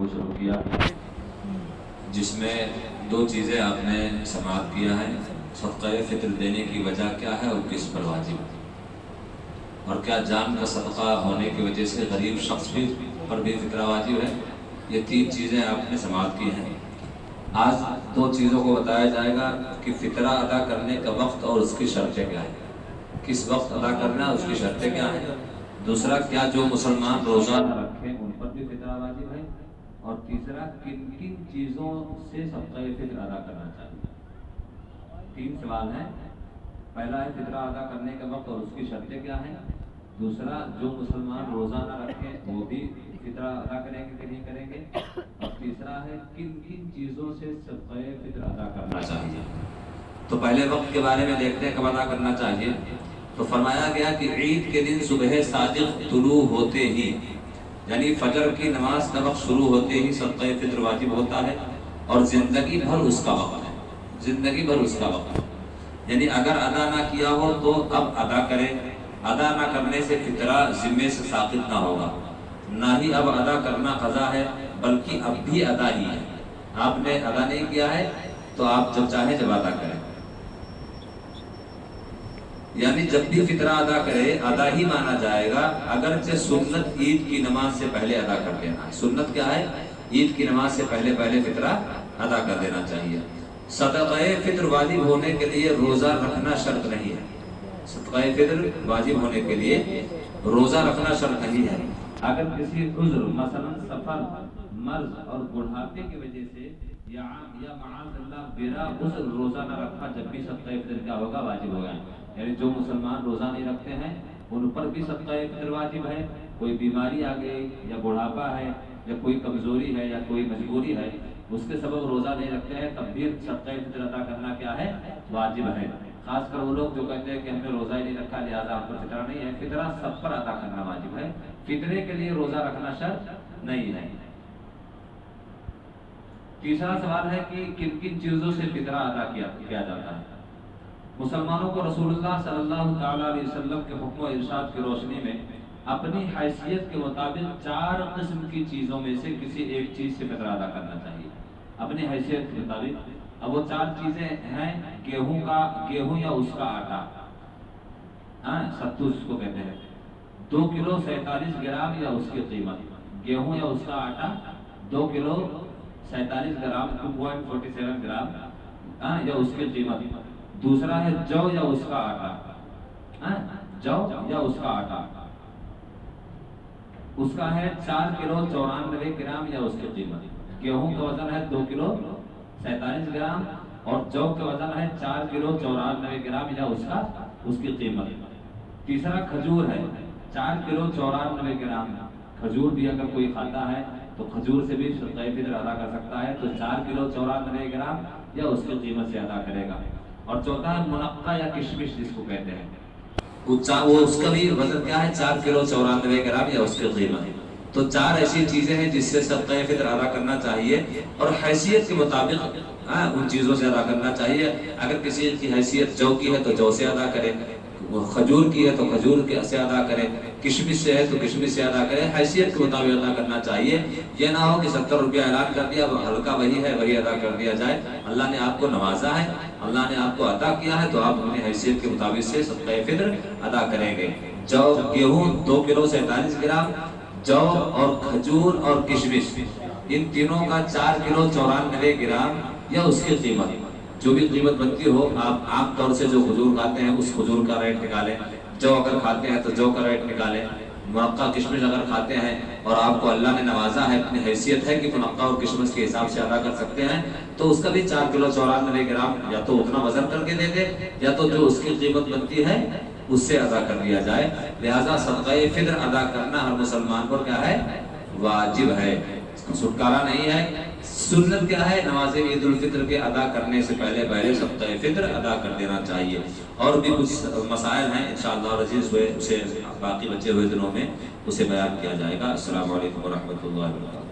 کو شروع کیا، جس میں دو چیزیں آپ نے سماعت کیا ہے، صدقہ فطر دینے کی وجہ کیا ہے اور کس پر واجب ہے، اور کیا جان کا صدقہ ہونے کی وجہ سے غریب شخص پر بھی فطرہ واجب ہے۔ یہ تین چیزیں آپ نے سماعت کی ہیں۔ آج دو چیزوں کو بتایا جائے گا کہ فطرہ ادا کرنے کا وقت اور اس کی شرطیں کیا ہیں، کس وقت ادا کرنا ہے، اس کی شرطیں کیا ہیں۔ دوسرا، کیا جو مسلمان روزہ نہ رکھیں ان پر بھی فطرہ واجب ہے، اور تیسرا، کن کن چیزوں سے صدقہ فطر ادا کرنا چاہیے۔ تین سوال ہیں۔ پہلا ہے فطرہ ادا کرنے کا وقت اور اس کی شرطیں کیا ہیں۔ دوسرا، جو مسلمان روزہ نہ رکھیں وہ بھی فطرہ ادا کریں گے کہ نہیں کریں گے۔ اور تیسرا ہے کن کن چیزوں سے صدقہ فطر ادا کرنا چاہیے۔ تو پہلے وقت کے بارے میں دیکھتے ہیں کب ادا کرنا چاہیے۔ تو فرمایا گیا کہ عید کے دن صبح صادق طلوع ہوتے ہی، یعنی فجر کی نماز کا وقت شروع ہوتے ہی صدقہ فطر واجب ہوتا ہے، اور زندگی بھر اس کا وقت ہے، زندگی بھر اس کا وقت ہے۔ یعنی اگر ادا نہ کیا ہو تو اب ادا کرے، ادا نہ کرنے سے فطرہ ذمے سے ساقط نہ ہوگا، نہ ہی اب ادا کرنا قضا ہے، بلکہ اب بھی ادا ہی ہے۔ آپ نے ادا نہیں کیا ہے تو آپ جب چاہیں جب ادا کریں، یعنی جب بھی فطرہ ادا کرے ادا ہی مانا جائے گا، اگرچہ سنت عید کی نماز سے پہلے ادا کر دینا ہے۔ سنت کیا ہے؟ عید کی نماز سے پہلے فطرہ ادا کر دینا چاہیے۔ صدقہ فطر واجب ہونے کے لیے روزہ رکھنا شرط نہیں ہے۔ صدقہ فطر واجب ہونے کے لیے روزہ رکھنا شرط نہیں ہے۔ اگر کسی عذر مثلا سفر، مرض اور بڑھاپے کی وجہ سے یا معاذ اللہ بلا عذر روزہ نہ رکھا، جب بھی صدقہ فطر کیا ہوگا؟ واجب ہوگا۔ یعنی جو مسلمان روزہ نہیں رکھتے ہیں ان پر بھی صدقہ فطر واجب ہے۔ کوئی بیماری آ گئی یا بڑھاپا ہے یا کوئی کمزوری ہے یا کوئی مجبوری ہے، اس کے سبب روزہ نہیں رکھتے ہیں، تب بھی صدقہ فطر ادا کرنا کیا ہے؟ واجب ہے۔ خاص کر وہ لوگ جو کہتے ہیں کہ ہم نے روزہ ہی نہیں رکھا لہٰذا ہم پر فطرہ نہیں ہے۔ فطرہ سب پر ادا کرنا واجب ہے، فطرے کے لیے روزہ رکھنا شرط نہیں ہے۔ تیسرا سوال ہے کہ کن کن چیزوں سے فطرہ ادا کیا جاتا ہے۔ مسلمانوں کو رسول اللہ صلی اللہ تعالیٰ علیہ وسلم کے حکم و ارشاد کی روشنی میں اپنی حیثیت کے مطابق 4 قسم کی چیزوں میں سے کسی ایک چیز سے فطرہ ادا کرنا چاہیے، اپنی حیثیت کے مطابق۔ اب وہ 4 چیزیں ہیں: گیہوں یا اس کا آٹا، ستو اس کو کہتے ہیں، 2 کلو 47 گرام یا اس کی قیمت۔ گیہوں یا اس کا آٹا 2 کلو 47 گرام 2.47 گرام یا اس کی قیمت۔ دوسرا ہے جو یا اس کا آٹا، جو یا اس کا آٹا، اس کا ہے 4 کلو 94 گرام یا اس کی قیمت۔ گیہوں کا وزن ہے 2 کلو 47 گرام اور جو کا وزن ہے 4 کلو 94 گرام یا اس کی قیمت۔ تیسرا کھجور ہے 4 کلو 94 گرام۔ کھجور بھی اگر کوئی کھاتا ہے تو کھجور سے بھی صدقہ فطر ادا کر سکتا ہے، تو 4 کلو 94 گرام یا اس کی قیمت سے ادا کرے گا۔ اور چوتھا ہے منقع یا کشمش جس کو کہتے ہیں، وہ اس کا بھی وزن کیا ہے؟ 4 کلو 94 گرام یا اس کی قیمت۔ تو 4 ایسی چیزیں ہیں جس سے صدقہ فطر ادا کرنا چاہیے، اور حیثیت کے مطابق ان چیزوں سے ادا کرنا چاہیے۔ اگر کسی کی حیثیت جو کی ہے تو جو سے ادا کرے، کھجور کی ہے تو کھجور سے ادا کرے، کشمش سے ہے تو کشمش سے ادا کرے، حیثیت کے مطابق ادا کرنا چاہیے۔ یہ نہ ہو کہ 70 روپیہ اعلان کر دیا، ہلکا وہی ہے وہی ادا کر دیا جائے۔ اللہ نے آپ کو نوازا ہے، اللہ نے آپ کو عطا کیا ہے، تو آپ اپنی حیثیت کے مطابق سے صدقہ فطر ادا کریں گے۔ گیہوں 2 کلو 47 گرام، جو اور کھجور اور کشمش، ان تینوں کا 4 کلو 94 گرام یا اس کی قیمت، جو بھی قیمت بنتی ہو۔ آپ عام طور سے جو کھجور کھاتے ہیں اس کھجور کا ریٹ نکالیں، جو اگر کھاتے ہیں تو جو کا ریٹ نکالیں، منقع کشمش اگر کھاتے ہیں اور آپ کو اللہ نے نوازا ہے، اپنی حیثیت ہے کہ منقع اور کشمش کے حساب سے ادا کر سکتے ہیں، تو اس کا بھی 4 کلو 94 گرام یا تو اتنا وزن کر کے دے دے، یا تو جو اس کی قیمت بنتی ہے اس سے ادا کر دیا جائے۔ لہٰذا صدقہ فطر ادا کرنا ہر مسلمان پر کیا ہے؟ واجب ہے، اس کا چھٹکارا نہیں ہے۔ سنت کیا ہے؟ نماز عید الفطر کے ادا کرنے سے پہلے صدقہ فطر ادا کر دینا چاہیے۔ اور بھی کچھ مسائل ہیں انشاءاللہ عزیز ہوئے، اسے باقی بچے ہوئے دنوں میں اسے بیان کیا جائے گا۔ السلام علیکم ورحمۃ اللہ وبرکاتہ۔